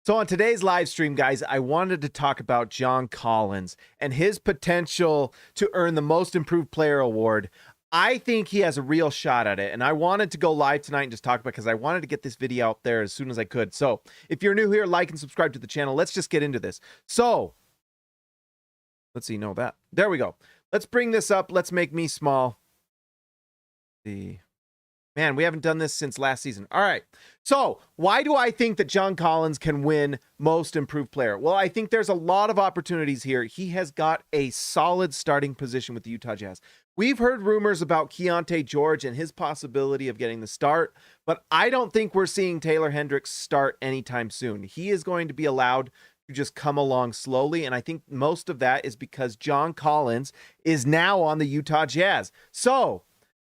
So on today's live stream, guys, I wanted to talk about John Collins and his potential to earn the Most Improved Player award. I think he has a real shot at it, and I wanted to go live tonight and just talk about it because I wanted to get this video out there as soon as I could. So if you're new here, like and subscribe to the channel. Let's just get into this. So let's see, no, that. There we go. Let's bring this up. Let's make me small. Man, we haven't done this since last season. All right. So why do I think that John Collins can win Most Improved Player? Well, I think there's a lot of opportunities here. He has got a solid starting position with the Utah Jazz. We've heard rumors about Keontae George and his possibility of getting the start, but I don't think we're seeing Taylor Hendricks start anytime soon. He is going to be allowed to just come along slowly, and I think most of that is because John Collins is now on the Utah Jazz. So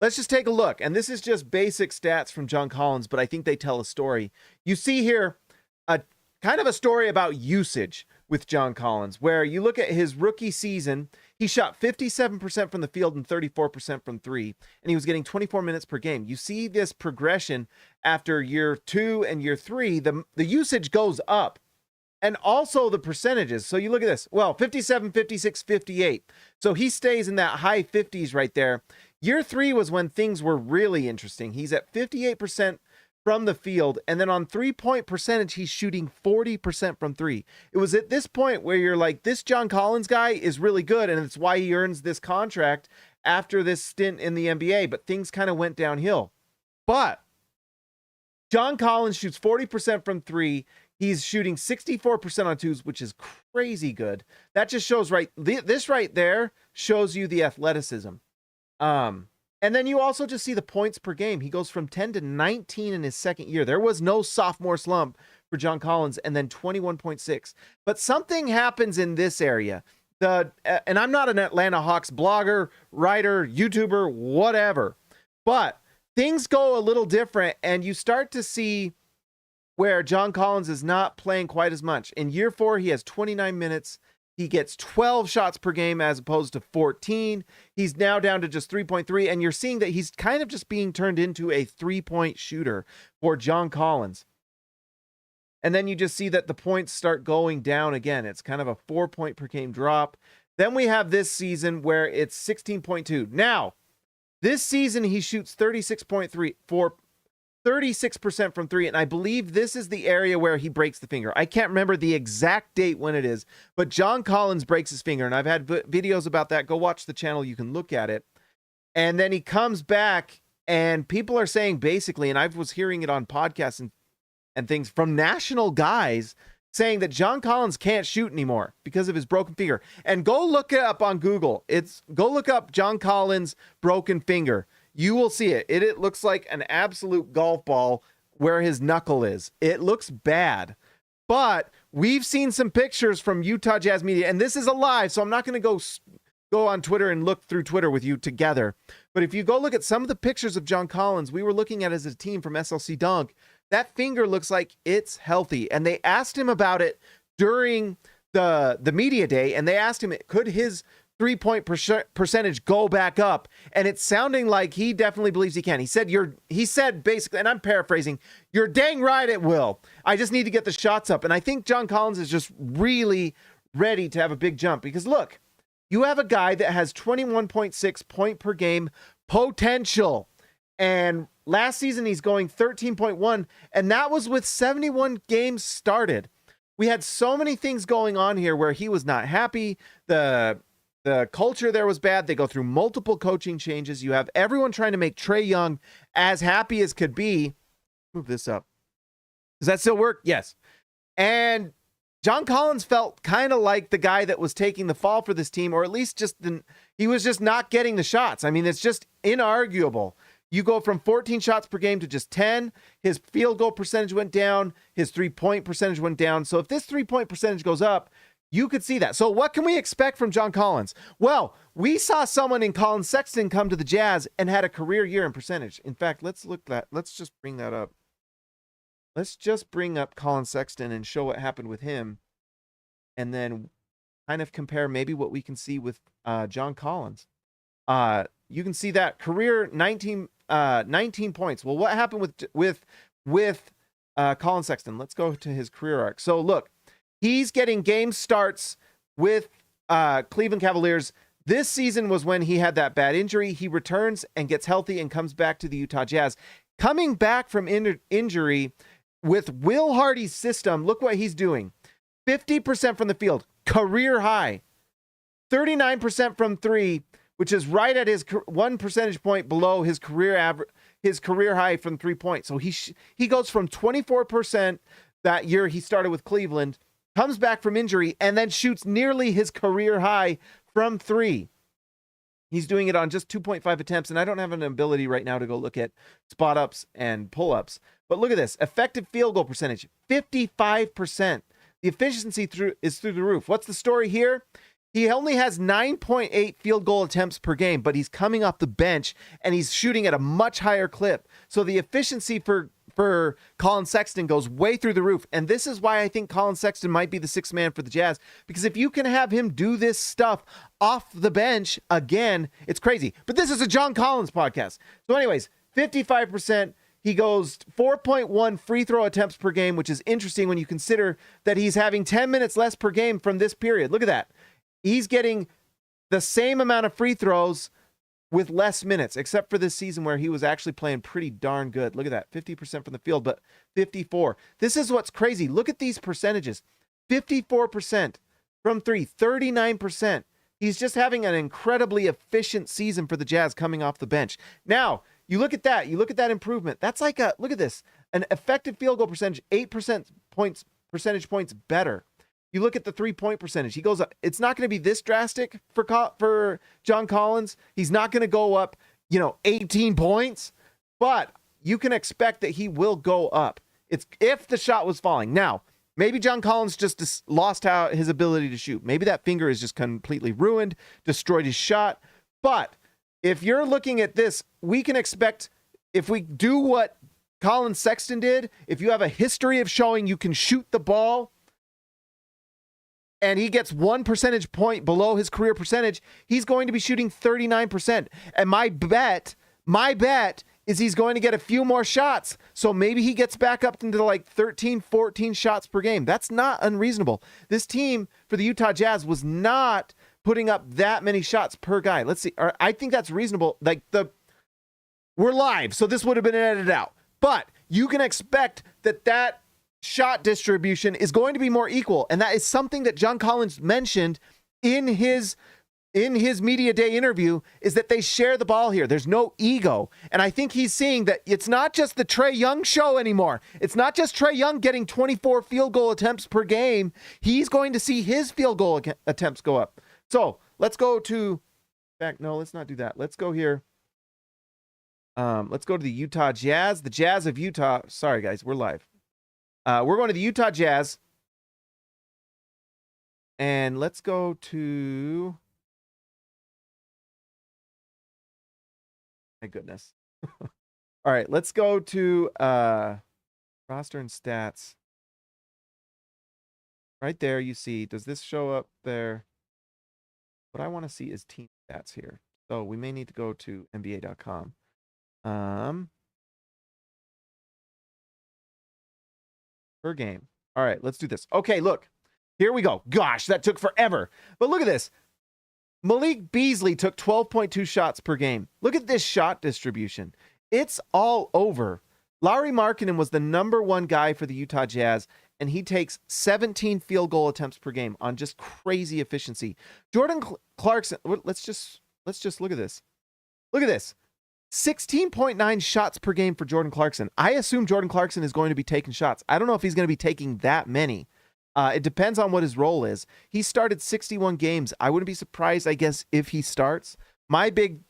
let's just take a look. And this is just basic stats from John Collins, but I think they tell a story. You see here a kind of a story about usage with John Collins, where you look at his rookie season, he shot 57% from the field and 34% from three, and he was getting 24 minutes per game. You see this progression after year 2 and year 3, the usage goes up. And also the percentages. So you look at this. Well, 57, 56, 58. So he stays in that high 50s right there. Year 3 was when things were really interesting. He's at 58% from the field. And then on 3-point percentage, he's shooting 40% from three. It was at this point where you're like, this John Collins guy is really good. And it's why he earns this contract after this stint in the NBA. But things kind of went downhill. But John Collins shoots 40% from three. He's shooting 64% on twos, which is crazy good. That just shows this right there shows you the athleticism. And then you also just see the points per game. He goes from 10 to 19 in his second year. There was no sophomore slump for John Collins, and then 21.6. But something happens in this area. And I'm not an Atlanta Hawks blogger, writer, YouTuber, whatever. But things go a little different, and you start to see where John Collins is not playing quite as much. In year 4, he has 29 minutes. He gets 12 shots per game as opposed to 14. He's now down to just 3.3, and you're seeing that he's kind of just being turned into a 3-point shooter for John Collins. And then you just see that the points start going down again. It's kind of a 4-point per game drop. Then we have this season where it's 16.2. Now, this season he shoots 36% from three, and I believe this is the area where he breaks the finger. I can't remember the exact date when it is, but John Collins breaks his finger, and I've had videos about that. Go watch the channel. You can look at it. And then he comes back, and people are saying basically, and I was hearing it on podcasts and things from national guys saying that John Collins can't shoot anymore because of his broken finger. And go look it up on Google. Go look up John Collins broken finger. You will see it. It looks like an absolute golf ball where his knuckle is. It looks bad. But we've seen some pictures from Utah Jazz media, and this is a live, so I'm not going to go on Twitter and look through Twitter with you together. But if you go look at some of the pictures of John Collins, we were looking at as a team from SLC Dunk, that finger looks like it's healthy. And they asked him about it during the media day, and they asked him, could his 3-point percentage go back up? And it's sounding like he definitely believes he can. He said basically, and I'm paraphrasing, "You're dang right it will. I just need to get the shots up." And I think John Collins is just really ready to have a big jump, because look, you have a guy that has 21.6 point per game potential. And last season he's going 13.1, and that was with 71 games started. We had so many things going on here where he was not happy. The culture there was bad. They go through multiple coaching changes. You have everyone trying to make Trae Young as happy as could be. Move this up. Does that still work? Yes. And John Collins felt kind of like the guy that was taking the fall for this team, or at least he was just not getting the shots. I mean, it's just inarguable. You go from 14 shots per game to just 10. His field goal percentage went down. His 3-point percentage went down. So if this 3-point percentage goes up, you could see that. So what can we expect from John Collins? Well, we saw someone in Colin Sexton come to the Jazz and had a career year in percentage. In fact, let's just bring that up. Let's just bring up Colin Sexton and show what happened with him, and then kind of compare maybe what we can see with John Collins. You can see that career 19 points. Well, what happened with Colin Sexton, let's go to his career arc. So look, he's getting game starts with Cleveland Cavaliers. This season was when he had that bad injury. He returns and gets healthy and comes back to the Utah Jazz. Coming back from injury with Will Hardy's system, look what he's doing. 50% from the field, career high. 39% from three, which is right at his 1 percentage point below his career average, his career high from 3 points. So he goes from 24% that year he started with Cleveland, comes back from injury, and then shoots nearly his career high from three. He's doing it on just 2.5 attempts, and I don't have an ability right now to go look at spot ups and pull ups. But look at this. Effective field goal percentage, 55%. The efficiency is through the roof. What's the story here? He only has 9.8 field goal attempts per game, but he's coming off the bench and he's shooting at a much higher clip. So the efficiency for Colin Sexton goes way through the roof. And this is why I think Colin Sexton might be the sixth man for the Jazz, because if you can have him do this stuff off the bench again, it's crazy. But this is a John Collins podcast. So anyways, 55%. He goes 4.1 free throw attempts per game, which is interesting when you consider that he's having 10 minutes less per game from this period. Look at that. He's getting the same amount of free throws with less minutes, except for this season where he was actually playing pretty darn good. Look at that, 50% from the field, but 54. This is what's crazy. Look at these percentages. 54% from three, 39%. He's just having an incredibly efficient season for the Jazz coming off the bench. Now, you look at that. You look at that improvement. That's like look at this, an effective field goal percentage, 8% percentage points better. You look at the 3-point percentage. He goes up. It's not going to be this drastic for John Collins. He's not going to go up, 18 points, but you can expect that he will go up. It's if the shot was falling. Now, maybe John Collins just lost out his ability to shoot. Maybe that finger is just completely ruined, destroyed his shot. But if you're looking at this, we can expect, if we do what Colin Sexton did, if you have a history of showing you can shoot the ball, and he gets 1 percentage point below his career percentage, he's going to be shooting 39%. And my bet is he's going to get a few more shots. So maybe he gets back up into like 13, 14 shots per game. That's not unreasonable. This team for the Utah Jazz was not putting up that many shots per guy. Let's see. I think that's reasonable. We're live, so this would have been edited out. But you can expect that shot distribution is going to be more equal, and that is something that John Collins mentioned in his media day interview, is that they share the ball here. There's no ego, and I think he's seeing that it's not just the Trae Young show anymore. It's not just Trae Young getting 24 field goal attempts per game. He's going to see his field goal attempts go up. So let's go to no, let's not do that. Let's go here. Let's go to the Utah Jazz, the Jazz of Utah. Sorry guys, we're live. We're going to the Utah Jazz. And let's go to... My goodness. All right, let's go to roster and stats. Right there, you see. Does this show up there? What I want to see is team stats here. So we may need to go to NBA.com. Per game. All right, let's do this. Okay, look. Here we go. Gosh, that took forever. But look at this. Malik Beasley took 12.2 shots per game. Look at this shot distribution. It's all over. Lauri Markkanen was the #1 guy for the Utah Jazz, and he takes 17 field goal attempts per game on just crazy efficiency. Jordan Clarkson, let's just look at this. Look at this. 16.9 shots per game for Jordan Clarkson. I assume Jordan Clarkson is going to be taking shots. I don't know if he's going to be taking that many. It depends on what his role is. He started 61 games. I wouldn't be surprised, I guess, if he starts. My big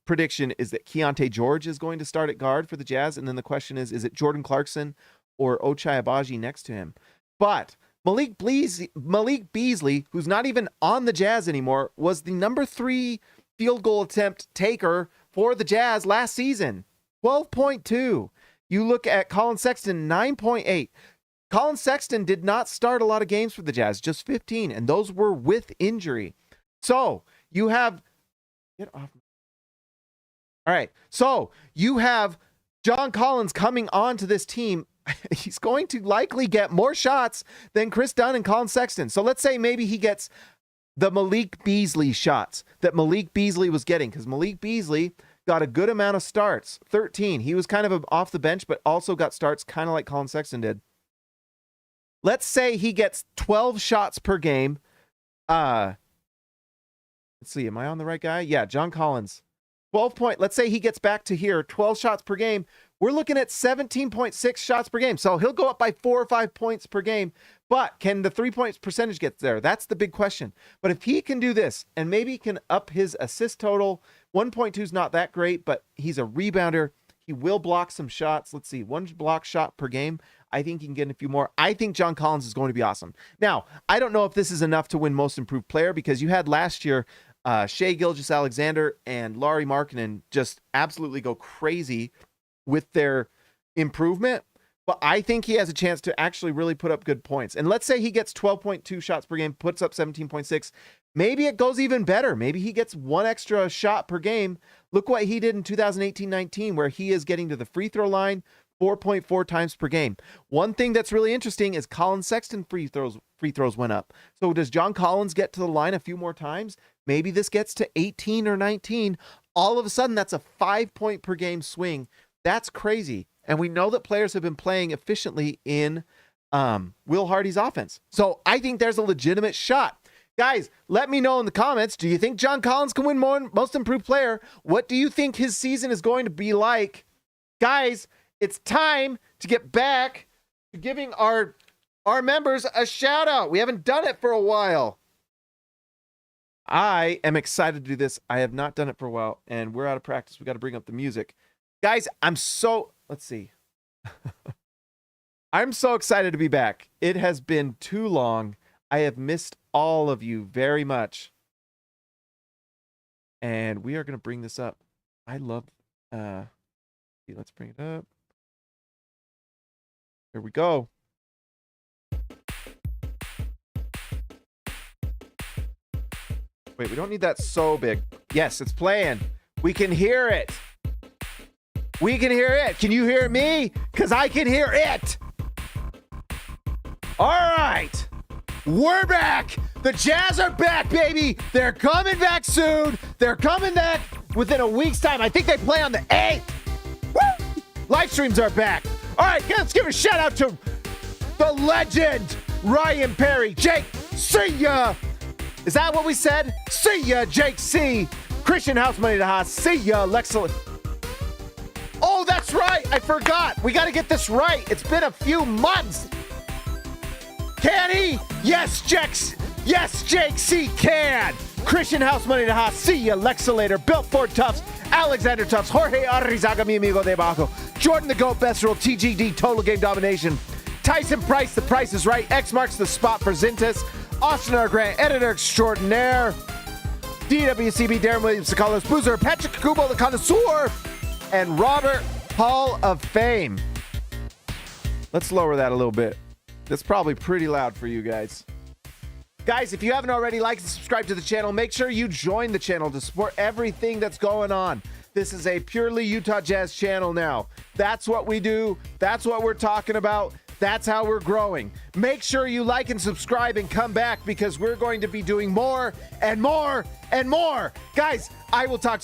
prediction is that Keontae George is going to start at guard for the Jazz, and then the question is it Jordan Clarkson or Ochai Agbaji next to him? But Malik Beasley, who's not even on the Jazz anymore, was the #3 field goal attempt taker for the Jazz last season. 12.2. You look at Colin Sexton, 9.8. Colin Sexton did not start a lot of games for the Jazz, just 15, and those were with injury. So you have... Get off. All right. So you have John Collins coming onto this team, he's going to likely get more shots than Chris Dunn and Colin Sexton. So let's say maybe he gets the Malik Beasley shots that Malik Beasley was getting, because Malik Beasley got a good amount of starts, 13. He was kind of off the bench, but also got starts kind of like Colin Sexton did. Let's say he gets 12 shots per game. Let's see, am I on the right guy? Yeah, John Collins. 12 point. Let's say he gets back to here, 12 shots per game. We're looking at 17.6 shots per game. So he'll go up by 4 or 5 points per game. But can the 3-point percentage get there? That's the big question. But if he can do this and maybe can up his assist total, 1.2 is not that great, but he's a rebounder. He will block some shots. Let's see, 1 block shot per game. I think he can get a few more. I think John Collins is going to be awesome. Now, I don't know if this is enough to win Most Improved Player, because you had last year Shai Gilgeous-Alexander and Lauri Markkanen just absolutely go crazy with their improvement. But I think he has a chance to actually really put up good points. And let's say he gets 12.2 shots per game, puts up 17.6. Maybe it goes even better. Maybe he gets 1 extra shot per game. Look what he did in 2018-19, where he is getting to the free throw line 4.4 times per game. One thing that's really interesting is Colin Sexton free throws went up. So does John Collins get to the line a few more times? Maybe this gets to 18 or 19. All of a sudden, that's a 5-point per game swing. That's crazy. And we know that players have been playing efficiently in Will Hardy's offense. So I think there's a legitimate shot. Guys, let me know in the comments. Do you think John Collins can win Most Improved Player? What do you think his season is going to be like? Guys, it's time to get back to giving our members a shout out. We haven't done it for a while. I am excited to do this. I have not done it for a while, and we're out of practice. We got to bring up the music. Guys, let's see. I'm so excited to be back. It has been too long. I have missed all of you very much. And we are going to bring this up. I love, let's bring it up. Here we go. Wait, we don't need that so big. Yes, it's playing. We can hear it. We can hear it. Can you hear me? Because I can hear it. All right. We're back. The Jazz are back, baby. They're coming back soon. They're coming back within a week's time. I think they play on the 8th. Woo! Live streams are back. All right, let's give a shout out to the legend, Ryan Perry. Jake, see ya. Is that what we said? See ya, Jake C. Christian House Money to Haas. See ya, Lexel. Oh, that's right. I forgot. We got to get this right. It's been a few months. Can he? Yes, Jake. Yes, Jake C. can. Christian House Money to Haas. See ya, Lexelator. Built Ford Tufts. Alexander Tufts. Jorge Arrizaga, mi amigo de Bajo. Jordan the GOAT, Best Rule. TGD, Total Game Domination. Tyson Price, The Price is Right. X marks the spot for Zintas. Austin R. Grant, Editor Extraordinaire. DWCB, Darren Williams, the Carlos Boozer. Patrick Kubo, the Connoisseur. And Robert, Hall of Fame. Let's lower that a little bit. That's probably pretty loud for you guys. Guys, if you haven't already, like and subscribe to the channel. Make sure you join the channel to support everything that's going on. This is a purely Utah Jazz channel now. That's what we do. That's what we're talking about. That's how we're growing. Make sure you like and subscribe and come back, because we're going to be doing more and more and more. Guys, I will talk to you.